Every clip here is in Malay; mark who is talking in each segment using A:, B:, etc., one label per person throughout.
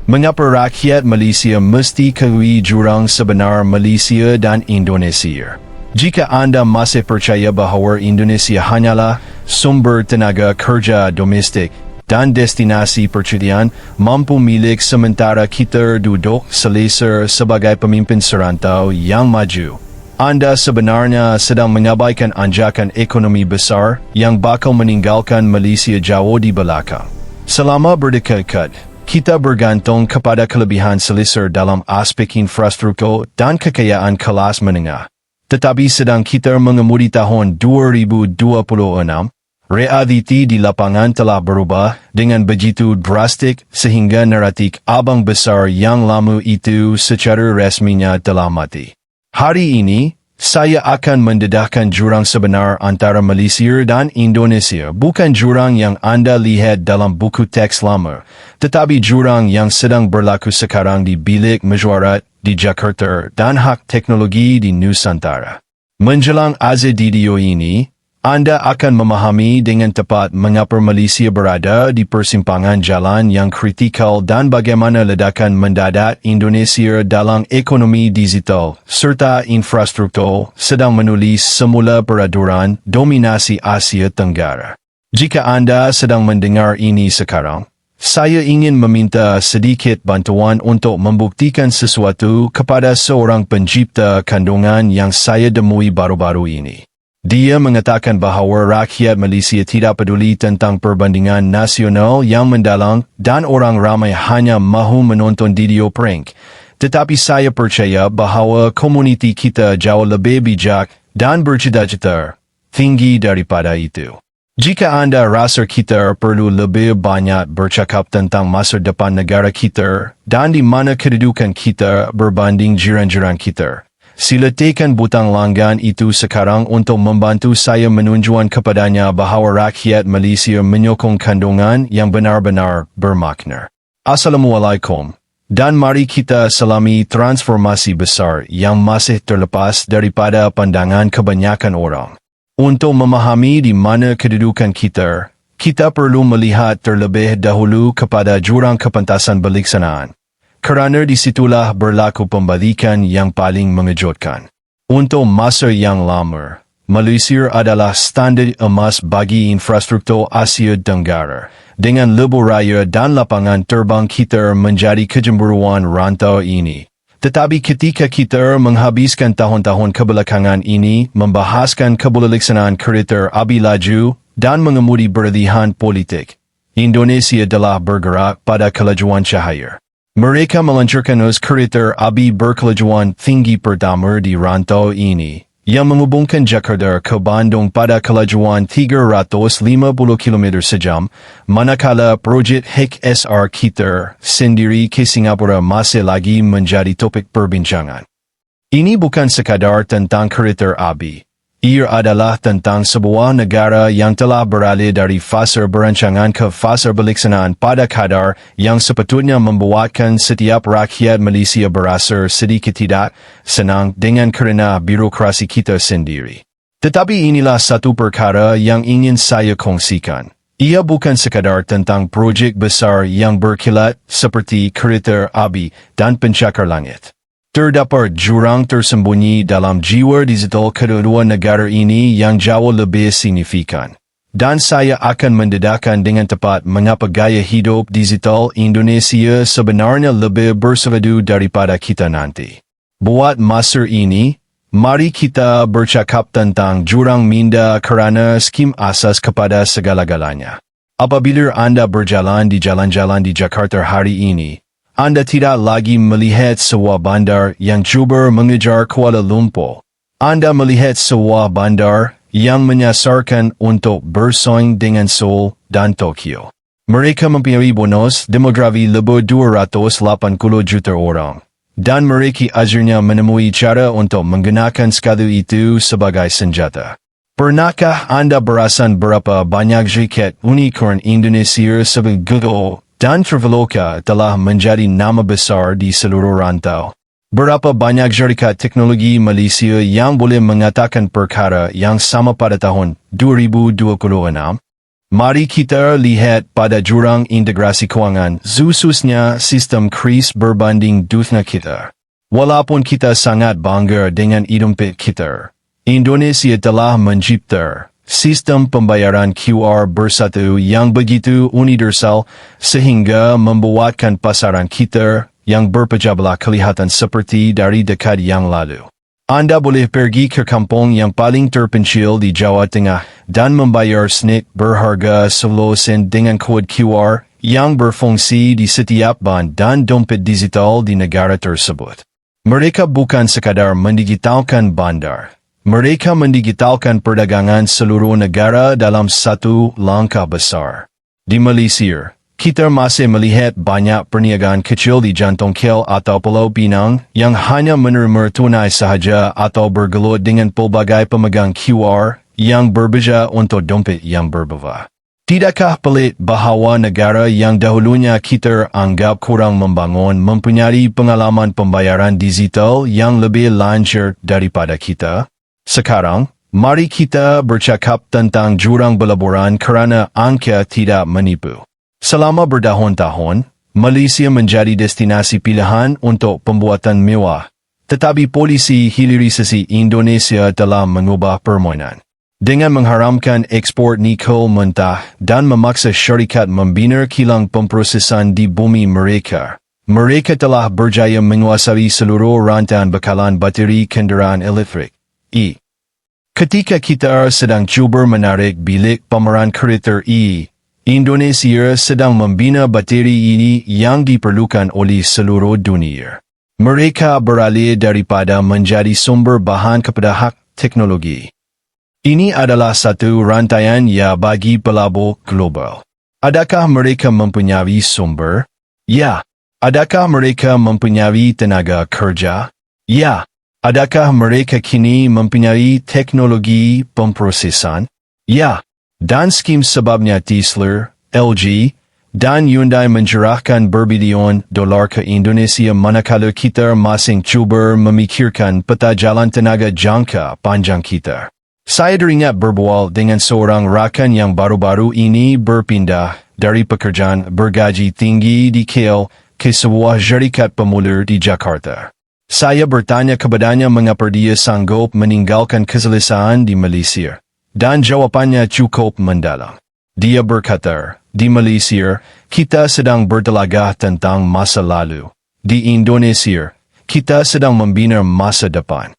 A: Mengapa rakyat Malaysia mesti ketahui jurang sebenar Malaysia dan Indonesia? Jika anda masih percaya bahawa Indonesia hanyalah sumber tenaga kerja domestik dan destinasi percutian mampu milik sementara kita duduk selesa sebagai pemimpin serantau yang maju, anda sebenarnya sedang mengabaikan anjakan ekonomi besar yang bakal meninggalkan Malaysia jauh di belakang. Selama berdekade, kita bergantung kepada kelebihan selesa dalam aspek infrastruktur dan kekayaan kelas menengah. Tetapi sedang kita mengemudi tahun 2026, realiti di lapangan telah berubah dengan begitu drastik sehingga naratif abang besar yang lama itu secara resminya telah mati. Hari ini, saya akan mendedahkan jurang sebenar antara Malaysia dan Indonesia, bukan jurang yang anda lihat dalam buku teks lama, tetapi jurang yang sedang berlaku sekarang di bilik mesyuarat di Jakarta dan hak teknologi di Nusantara. Menjelang azad video ini, anda akan memahami dengan tepat mengapa Malaysia berada di persimpangan jalan yang kritikal dan bagaimana ledakan mendadak Indonesia dalam ekonomi digital serta infrastruktur sedang menulis semula peraduran dominasi Asia Tenggara. Jika anda sedang mendengar ini sekarang, saya ingin meminta sedikit bantuan untuk membuktikan sesuatu kepada seorang pencipta kandungan yang saya temui baru-baru ini. Dia mengatakan bahawa rakyat Malaysia tidak peduli tentang perbandingan nasional yang mendalam dan orang ramai hanya mahu menonton video prank. Tetapi saya percaya bahawa komuniti kita jauh lebih bijak dan bercita-cita tinggi daripada itu. Jika anda rasa kita perlu lebih banyak bercakap tentang masa depan negara kita dan di mana kedudukan kita berbanding jiran-jiran kita, sila tekan butang langgan itu sekarang untuk membantu saya menunjukkan kepadanya bahawa rakyat Malaysia menyokong kandungan yang benar-benar bermakna. Assalamualaikum. Dan mari kita selami transformasi besar yang masih terlepas daripada pandangan kebanyakan orang. Untuk memahami di mana kedudukan kita, kita perlu melihat terlebih dahulu kepada jurang kepentasan pelaksanaan. Kerana disitulah berlaku pembalikan yang paling mengejutkan. Untuk masa yang lama, Malaysia adalah standar emas bagi infrastruktur Asia Tenggara. Dengan lebuh raya dan lapangan terbang kita menjadi kecemburuan rantau ini. Tetapi ketika kita menghabiskan tahun-tahun kebelakangan ini membahaskan keberlaksanaan kereta api laju dan mengemudi beralihan politik, Indonesia telah bergerak pada kelajuan cahaya. Mereka meluncurkan kereta api berkelajuan tinggi pertama di rantau ini, yang menghubungkan Jakarta ke Bandung pada kelajuan 350 km sejam, manakala projek HEC-SR kita sendiri ke Singapura masih lagi menjadi topik perbincangan. Ini bukan sekadar tentang kereta api. Ia adalah tentang sebuah negara yang telah beralih dari fasa berancangan ke fasa pelaksanaan pada kadar yang sepatutnya membuatkan setiap rakyat Malaysia berasa sedikit tidak senang dengan kerana birokrasi kita sendiri. Tetapi inilah satu perkara yang ingin saya kongsikan. Ia bukan sekadar tentang projek besar yang berkilat seperti kereta api dan pencakar langit. Terdapat jurang tersembunyi dalam jiwa digital kedua negara ini yang jauh lebih signifikan. Dan saya akan mendedahkan dengan tepat mengapa gaya hidup digital Indonesia sebenarnya lebih bersepadu daripada kita nanti. Buat masa ini, mari kita bercakap tentang jurang minda kerana skim asas kepada segala-galanya. Apabila anda berjalan di jalan-jalan di Jakarta hari ini, anda tidak lagi melihat sebuah bandar yang cuba mengejar Kuala Lumpur. Anda melihat sebuah bandar yang menyasarkan untuk bersaing dengan Seoul dan Tokyo. Mereka mempunyai bonus demografi lebih 280 juta orang. Dan mereka akhirnya menemui cara untuk menggunakan skala itu sebagai senjata. Pernahkah anda perasan berapa banyak syarikat unicorn Indonesia seperti Google dan Traveloka telah menjadi nama besar di seluruh rantau? Berapa banyak syarikat teknologi Malaysia yang boleh mengatakan perkara yang sama pada tahun 2026? Mari kita lihat pada jurang integrasi keuangan, khususnya sistem kris berbanding dunia kita. Walaupun kita sangat bangga dengan idompit kita, Indonesia telah mencipta sistem pembayaran QR bersatu yang begitu universal sehingga membuatkan pasaran kita yang berpecah belah kelihatan seperti dari dekade yang lalu. Anda boleh pergi ke kampung yang paling terpencil di Jawa Tengah dan membayar snack berharga 10 sen dengan kod QR yang berfungsi di setiap bank dan dompet digital di negara tersebut. Mereka bukan sekadar mendigitalkan bandar. Mereka mendigitalkan perdagangan seluruh negara dalam satu langkah besar. Di Malaysia, kita masih melihat banyak perniagaan kecil di jantung Kel atau Pulau Pinang yang hanya menerima tunai sahaja atau bergelut dengan pelbagai pemegang QR yang berbeza untuk dompet yang berbeza. Tidakkah pelik bahawa negara yang dahulunya kita anggap kurang membangun mempunyai pengalaman pembayaran digital yang lebih lancar daripada kita? Sekarang, mari kita bercakap tentang jurang pelaburan kerana angka tidak menipu. Selama bertahun-tahun, Malaysia menjadi destinasi pilihan untuk pembuatan mewah. Tetapi polisi hilirisasi Indonesia telah mengubah permainan. Dengan mengharamkan ekspor nikel mentah dan memaksa syarikat membina kilang pemprosesan di bumi mereka, mereka telah berjaya menguasai seluruh rantai bekalan bateri kenderaan elektrik. Ketika kita sedang cuba menarik bilik pameran kereta Indonesia sedang membina bateri ini yang diperlukan oleh seluruh dunia. Mereka beralih daripada menjadi sumber bahan kepada hak teknologi. Ini adalah satu rantaian ya bagi pelabur global. Adakah mereka mempunyai sumber? Ya. Adakah mereka mempunyai tenaga kerja? Ya. Adakah mereka kini mempunyai teknologi pemprosesan? Ya. Dan skim sebabnya Tesla, LG, dan Hyundai mencerahkan berbilion dolar ke Indonesia manakala kita masing cuba memikirkan peta jalan tenaga jangka panjang kita. Saya teringat berbual dengan seorang rakan yang baru-baru ini berpindah dari pekerjaan bergaji tinggi di KL ke sebuah syarikat pemula di Jakarta. Saya bertanya kepadanya mengapa dia sanggup meninggalkan keselesaan di Malaysia. Dan jawapannya cukup mendalam. Dia berkata, di Malaysia, kita sedang bertelagah tentang masa lalu. Di Indonesia, kita sedang membina masa depan.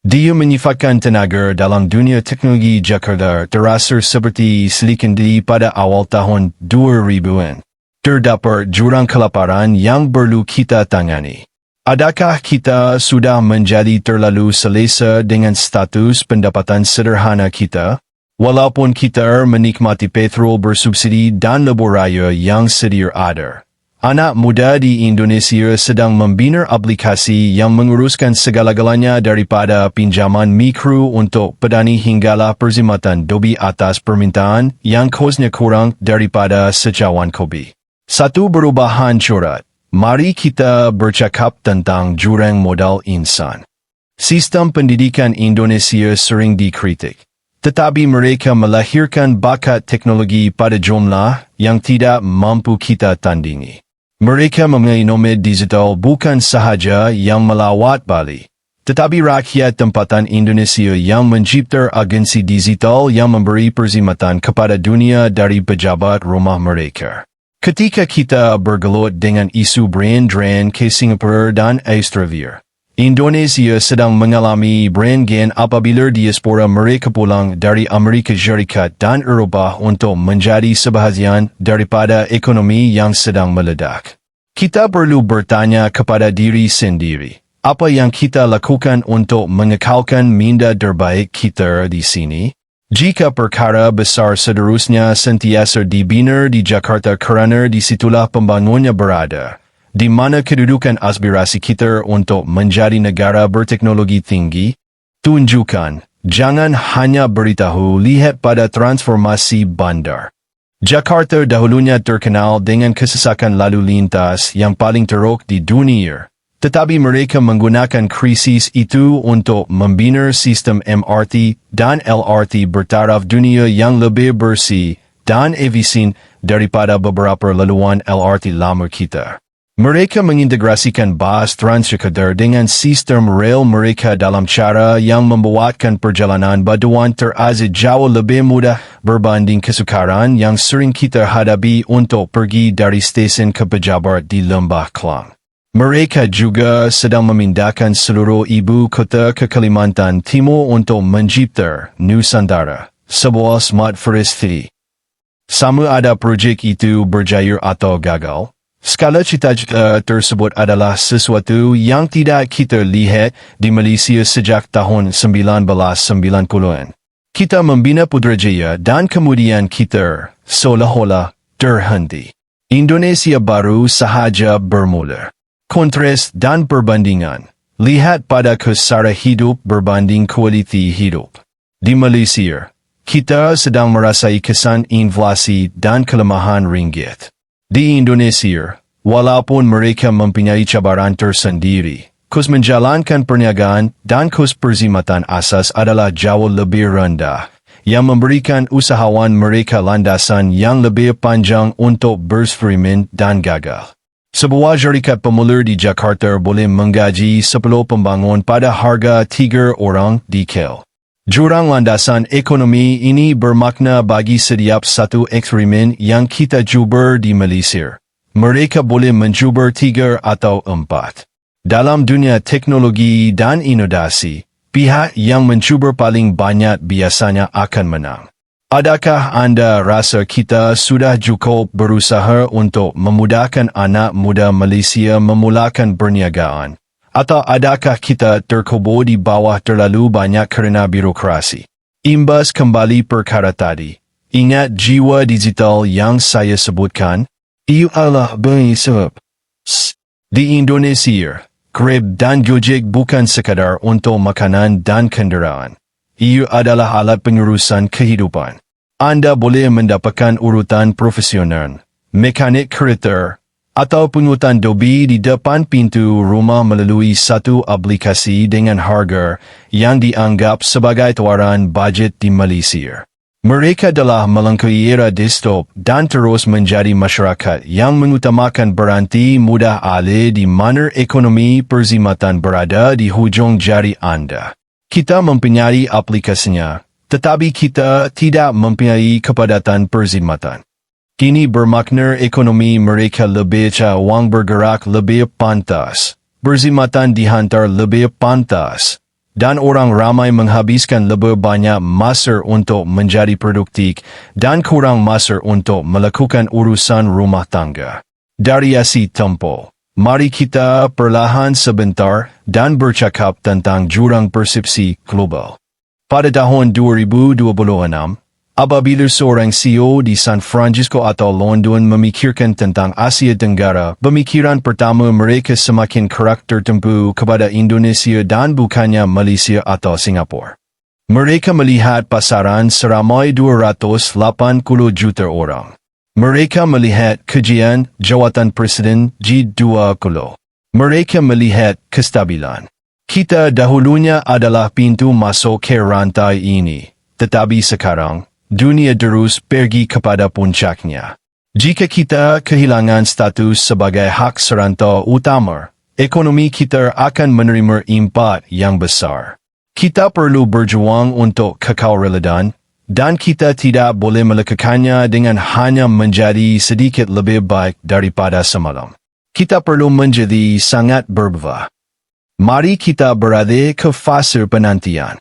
A: Dia menyifatkan tenaga dalam dunia teknologi Jakarta terasa seperti Silicon Valley pada awal tahun 2000-an. Terdapat jurang kelaparan yang perlu kita tangani. Adakah kita sudah menjadi terlalu selesa dengan status pendapatan sederhana kita? Walaupun kita menikmati petrol bersubsidi dan lebuh raya yang sedia ada, anak muda di Indonesia sedang membina aplikasi yang menguruskan segala-galanya daripada pinjaman mikro untuk petani hinggalah perkhidmatan dobi atas permintaan yang kosnya kurang daripada secawan kopi. Satu perubahan corat. Mari kita bercakap tentang jurang modal insan. Sistem pendidikan Indonesia sering dikritik, tetapi mereka melahirkan bakat teknologi pada jumlah yang tidak mampu kita tandingi. Mereka mempunyai nomad digital bukan sahaja yang melawat Bali, tetapi rakyat tempatan Indonesia yang mencipta agensi digital yang memberi perkhidmatan kepada dunia dari pejabat rumah mereka. Ketika kita bergelut dengan isu brand drain ke Singapura dan Australia, Indonesia sedang mengalami brand gain apabila diaspora mereka pulang dari Amerika Syarikat dan Eropah untuk menjadi sebahagian daripada ekonomi yang sedang meledak. Kita perlu bertanya kepada diri sendiri, apa yang kita lakukan untuk mengekalkan minda terbaik kita di sini? Jika perkara besar seterusnya sentiasa dibina di Jakarta kerana disitulah pembangunnya berada, di mana kedudukan aspirasi kita untuk menjadi negara berteknologi tinggi, tunjukkan, jangan hanya beritahu lihat pada transformasi bandar. Jakarta dahulunya terkenal dengan kesesakan lalu lintas yang paling teruk di dunia. Tetapi mereka menggunakan krisis itu untuk membina sistem MRT dan LRT bertaraf dunia yang lebih bersih, dan evisin daripada beberapa laluan LRT lama kita. Mereka mengintegrasikan bas Transjakarta dengan sistem rel mereka dalam cara yang membuatkan perjalanan baduan terazid jauh lebih mudah berbanding kesukaran yang sering kita hadapi untuk pergi dari stesen ke pejabat di Lembah Kelang. Mereka juga sedang memindahkan seluruh ibu kota ke Kalimantan Timur untuk mencipta Nusantara, sebuah smart forest city. Sama ada projek itu berjaya atau gagal, skala cita-cita tersebut adalah sesuatu yang tidak kita lihat di Malaysia sejak tahun 1990-an. Kita membina Putrajaya dan kemudian kita seolah-olah terhenti. Indonesia baru sahaja bermula. Kontras dan perbandingan. Lihat pada kesara hidup berbanding kualiti hidup. Di Malaysia, kita sedang merasai kesan inflasi dan kelemahan ringgit. Di Indonesia, walaupun mereka mempunyai cabaran tersendiri, kos menjalankan perniagaan dan kos perzimatan asas adalah jauh lebih rendah, yang memberikan usahawan mereka landasan yang lebih panjang untuk bereksperimen dan gagal. Sebuah syarikat pemulir di Jakarta boleh menggaji 10 pembangun pada harga 3 orang di KL. Jurang landasan ekonomi ini bermakna bagi setiap satu eksperimen yang kita cuba di Malaysia. Mereka boleh mencuba 3 atau 4. Dalam dunia teknologi dan inovasi, pihak yang mencuba paling banyak biasanya akan menang. Adakah anda rasa kita sudah cukup berusaha untuk memudahkan anak muda Malaysia memulakan perniagaan? Atau adakah kita terkubur di bawah terlalu banyak kerana birokrasi? Imbas kembali perkara tadi. Ingat jiwa digital yang saya sebutkan? Ia adalah sebab. Di Indonesia, Grab dan Gojek bukan sekadar untuk makanan dan kenderaan. Ia adalah alat pengurusan kehidupan. Anda boleh mendapatkan urutan profesional, mekanik kereta, atau pungutan dobi di depan pintu rumah melalui satu aplikasi dengan harga yang dianggap sebagai tawaran bajet di Malaysia. Mereka telah melangkaui era desktop dan terus menjadi masyarakat yang mengutamakan berhenti mudah alih di mana ekonomi perzimatan berada di hujung jari anda. Kita mempunyai aplikasinya, tetapi kita tidak mempunyai kepadatan perzimatan. Kini bermakna ekonomi mereka lebih cawang bergerak lebih pantas, perzimatan dihantar lebih pantas, dan orang ramai menghabiskan lebih banyak masa untuk menjadi produktif dan kurang masa untuk melakukan urusan rumah tangga. Dari asi tempo, mari kita perlahan sebentar dan bercakap tentang jurang persepsi global. Pada tahun 2026, apabila seorang CEO di San Francisco atau London memikirkan tentang Asia Tenggara, pemikiran pertama mereka semakin kerak tertumpu kepada Indonesia dan bukannya Malaysia atau Singapura. Mereka melihat pasaran seramai 280 juta orang. Mereka melihat kajian jawatan Presiden G20. Mereka melihat kestabilan. Kita dahulunya adalah pintu masuk ke rantai ini, tetapi sekarang, dunia terus pergi kepada puncaknya. Jika kita kehilangan status sebagai hak serantau utama, ekonomi kita akan menerima impak yang besar. Kita perlu berjuang untuk kekal relevan, dan kita tidak boleh melakukannya dengan hanya menjadi sedikit lebih baik daripada semalam. Kita perlu menjadi sangat berbeza. Mari kita berada ke fase penantian.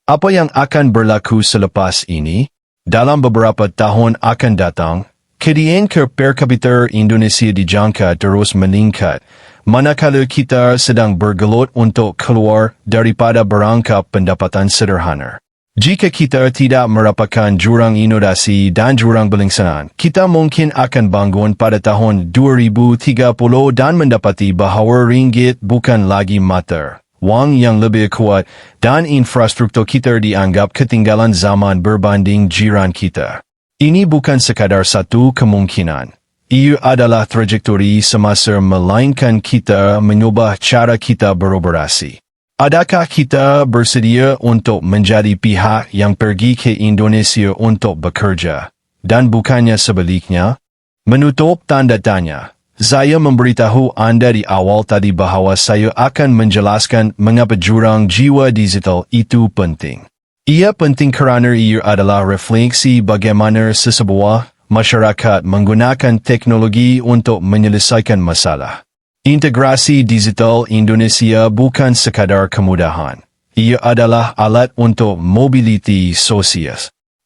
A: Apa yang akan berlaku selepas ini? Dalam beberapa tahun akan datang, kedian per kapita Indonesia dijangka terus meningkat, manakala kita sedang bergelut untuk keluar daripada berangkap pendapatan sederhana. Jika kita tidak merapatkan jurang inovasi dan jurang pelaksanaan, kita mungkin akan bangun pada tahun 2030 dan mendapati bahawa ringgit bukan lagi mata wang yang lebih kuat dan infrastruktur kita dianggap ketinggalan zaman berbanding jiran kita. Ini bukan sekadar satu kemungkinan. Ia adalah trajektori semasa melainkan kita mengubah cara kita beroperasi. Adakah kita bersedia untuk menjadi pihak yang pergi ke Indonesia untuk bekerja, dan bukannya sebaliknya? Menutup tanda tanya. Saya memberitahu Anda di awal tadi bahwa saya akan menjelaskan mengapa jurang jiwa digital itu penting. Ia penting kerana ia adalah refleksi bagaimana sesebuah masyarakat menggunakan teknologi untuk menyelesaikan masalah. Integrasi digital Indonesia bukan sekadar kemudahan. Ia adalah alat untuk mobiliti sosial.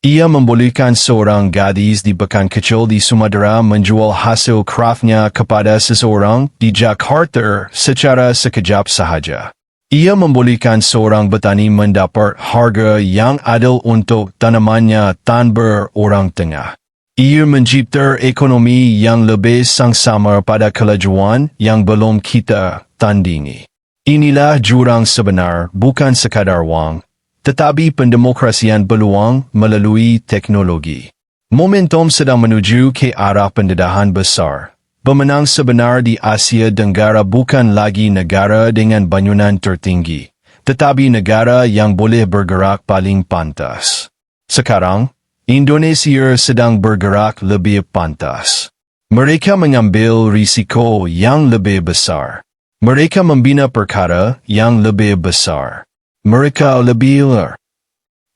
A: Ia membolehkan seorang gadis di pekan kecil di Sumatera menjual hasil kraftnya kepada seseorang di Jakarta secara sekejap sahaja. Ia membolehkan seorang petani mendapat harga yang adil untuk tanamannya tanpa orang tengah. Ia mencipta ekonomi yang lebih sangsama pada kelajuan yang belum kita tandingi. Inilah jurang sebenar, bukan sekadar wang, tetapi pendemokrasian peluang melalui teknologi. Momentum sedang menuju ke arah pendedahan besar. Pemenang sebenar di Asia Tenggara bukan lagi negara dengan bangunan tertinggi, tetapi negara yang boleh bergerak paling pantas. Sekarang, Indonesia sedang bergerak lebih pantas. Mereka mengambil risiko yang lebih besar. Mereka membina perkara yang lebih besar. Mereka lebih ler.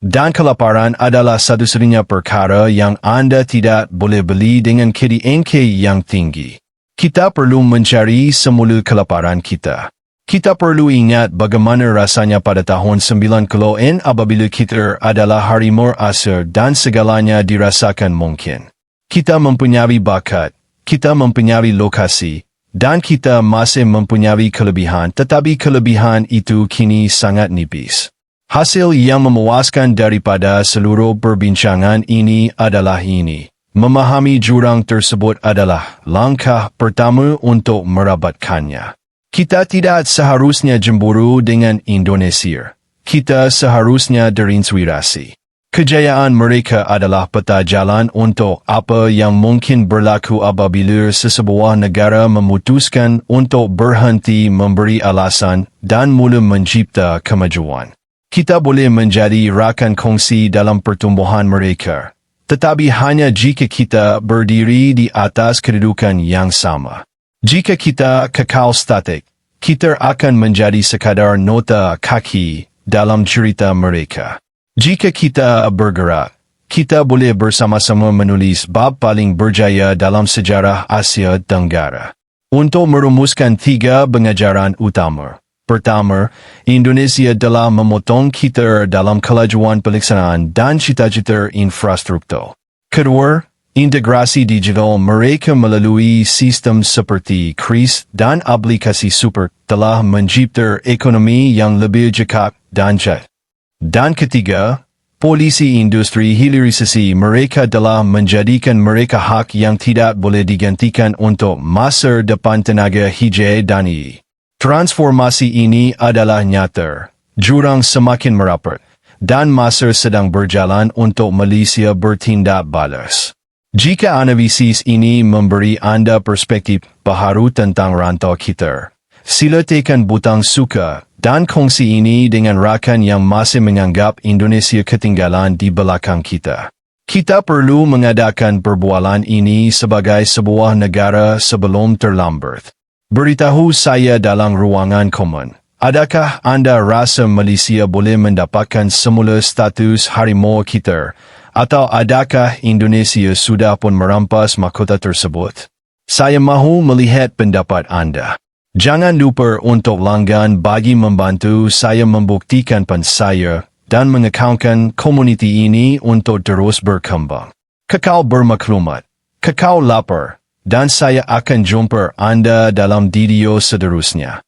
A: Dan kelaparan adalah satu-satunya perkara yang Anda tidak boleh beli dengan KDNK yang tinggi. Kita perlu mencari semula kelaparan kita. Kita perlu ingat bagaimana rasanya pada tahun 90-an apabila kita adalah harimau asal dan segalanya dirasakan mungkin. Kita mempunyai bakat, kita mempunyai lokasi, dan kita masih mempunyai kelebihan, tetapi kelebihan itu kini sangat nipis. Hasil yang memuaskan daripada seluruh perbincangan ini adalah ini. Memahami jurang tersebut adalah langkah pertama untuk merabatkannya. Kita tidak seharusnya cemburu dengan Indonesia. Kita seharusnya terinspirasi. Kejayaan mereka adalah peta jalan untuk apa yang mungkin berlaku apabila sesebuah negara memutuskan untuk berhenti memberi alasan dan mula mencipta kemajuan. Kita boleh menjadi rakan kongsi dalam pertumbuhan mereka, tetapi hanya jika kita berdiri di atas kedudukan yang sama. Jika kita kekal statik, kita akan menjadi sekadar nota kaki dalam cerita mereka. Jika kita bergerak, kita boleh bersama-sama menulis bab paling berjaya dalam sejarah Asia Tenggara. Untuk merumuskan 3 pengajaran utama. Pertama, Indonesia telah memotong kita dalam kelajuan pelaksanaan dan cita-cita infrastruktur. Kedua, integrasi digital mereka melalui sistem seperti KRIS dan aplikasi super telah mencipta ekonomi yang lebih cekap dan cepat. Dan ketiga, polisi industri hilirisasi mereka telah menjadikan mereka hak yang tidak boleh digantikan untuk masa depan tenaga hijau dan transformasi ini adalah nyata, jurang semakin merapat, dan masa sedang berjalan untuk Malaysia bertindak balas. Jika analisis ini memberi Anda perspektif baharu tentang rantau kita, sila tekan butang suka dan kongsi ini dengan rakan yang masih menganggap Indonesia ketinggalan di belakang kita. Kita perlu mengadakan perbualan ini sebagai sebuah negara sebelum terlambat. Beritahu saya dalam ruangan komen, adakah Anda rasa Malaysia boleh mendapatkan semula status harimau kita, atau adakah Indonesia sudah pun merampas mahkota tersebut? Saya mahu melihat pendapat Anda. Jangan lupa untuk langgan bagi membantu saya membuktikan saya dan mengekalkan komuniti ini untuk terus berkembang. Kekal bermaklumat, kekal lapar, dan saya akan jumpa Anda dalam video seterusnya.